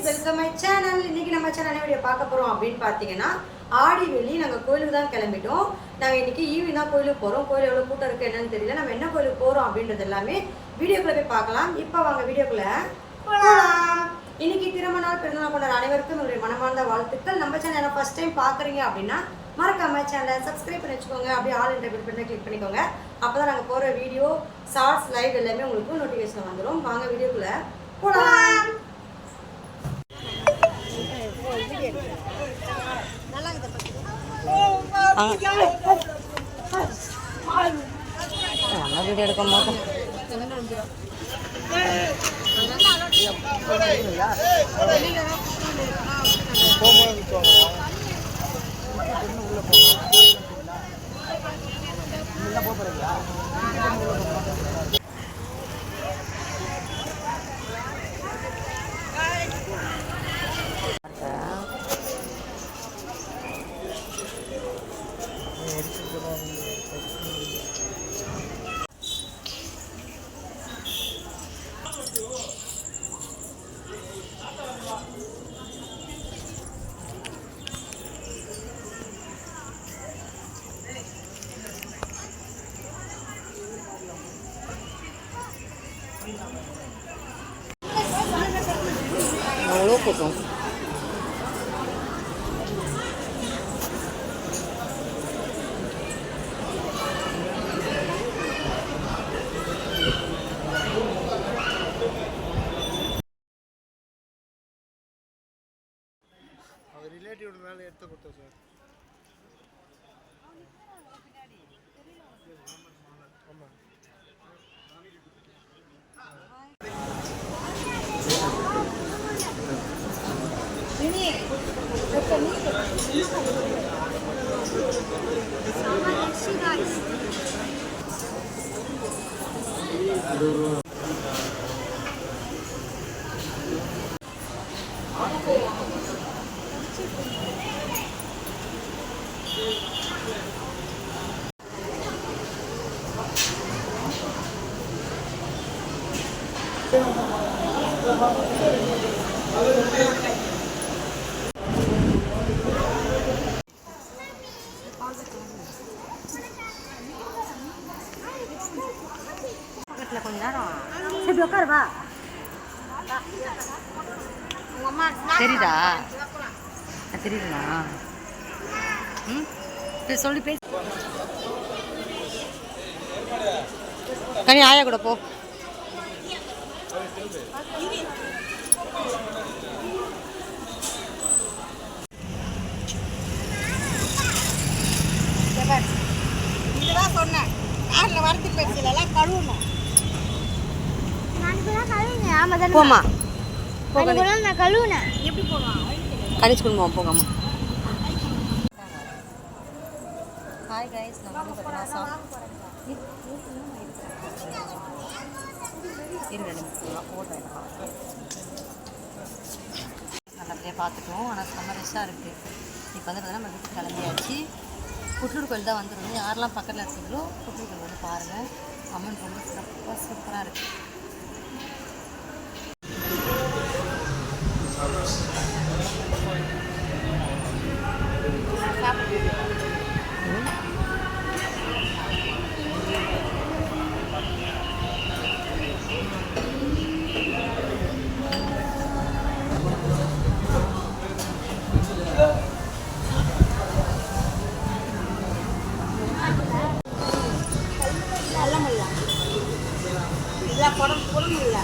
Welcome my channel. இன்னைக்கு நம்ம channel video பார்க்க போறோம் அப்படின்னு பார்த்தீங்கன்னா, ஆடி வெள்ளி நாங்கள் கோயிலுக்கு தான் கிளம்பிட்டோம். நாங்கள் இன்னைக்கு ஈவினிங் தான் கோயிலுக்கு போகிறோம். கோயில் எவ்வளோ கூட்டம் இருக்குது என்னன்னு தெரியல. நம்ம என்ன கோயிலுக்கு போகிறோம் அப்படின்றது எல்லாமே வீடியோக்குள்ளே போய் பார்க்கலாம். இப்போ வாங்க வீடியோக்குள்ளே போகலாம். இன்னைக்கு திருமண நாள் பிறந்தநாள் கொண்டாட அனைவருக்கும் உங்களுடைய மனமார்ந்த வாழ்த்துக்கள். நம்ம சேனலை ஃபர்ஸ்ட் டைம் பார்க்குறீங்க அப்படின்னா மறக்காம சேனலை சப்ஸ்கிரைப் பண்ணி வச்சுக்கோங்க. அப்படியே ஆல் என்ற பெல் பட்டனை கிளிக் பண்ணிக்கோங்க. அப்போ தான் நாங்கள் போகிற வீடியோ ஷார்ட்ஸ் லைவ் எல்லாமே உங்களுக்கு நோட்டிஃபிகேஷன் வந்துடும். வாங்க வீடியோக்குள்ளே போகலாம். வீடியோ எடுக்கும் போது அவ்வளோ கூட்டம். ரிலேட்டிவ் மேலே எடுத்து கொடுத்தோம் சார். ஆமாம். கொஞ்ச நேரம் சரி உட்காருவா. தெரியுதா? தெரியுதுண்ணா. சொல்லி பேச கனி ஆயா கூட போ. இதுதான் சொன்னேன், காரில் வரத்து போயிடுச்சு, எல்லாம் கழுவணும். போமா நான் கழுவுனேன். எப்படி போகலாம்? கணிச்சு கொடுமா போகாமா. ஹாய் கைஸ், நான் வந்து பார்த்தீங்கன்னா நல்லபடியாக பார்த்துட்டோம். ஆனால் செம்ம ரெஷ்ஷாக இருக்குது. இப்போ வந்து பார்த்தீங்கன்னா நம்ம வீட்டுக்கு கிளம்பியாச்சு. புட்லூர் கோயில் தான் வந்துருந்தோம். யாரெல்லாம் பக்கத்தில் இருக்கிறதோ புட்லூர் கோயில் வந்து பாருங்கள். அம்மன் ரொம்ப சிறப்பாக சூப்பராக இருக்குது. இல்லை, குடம் இல்லை.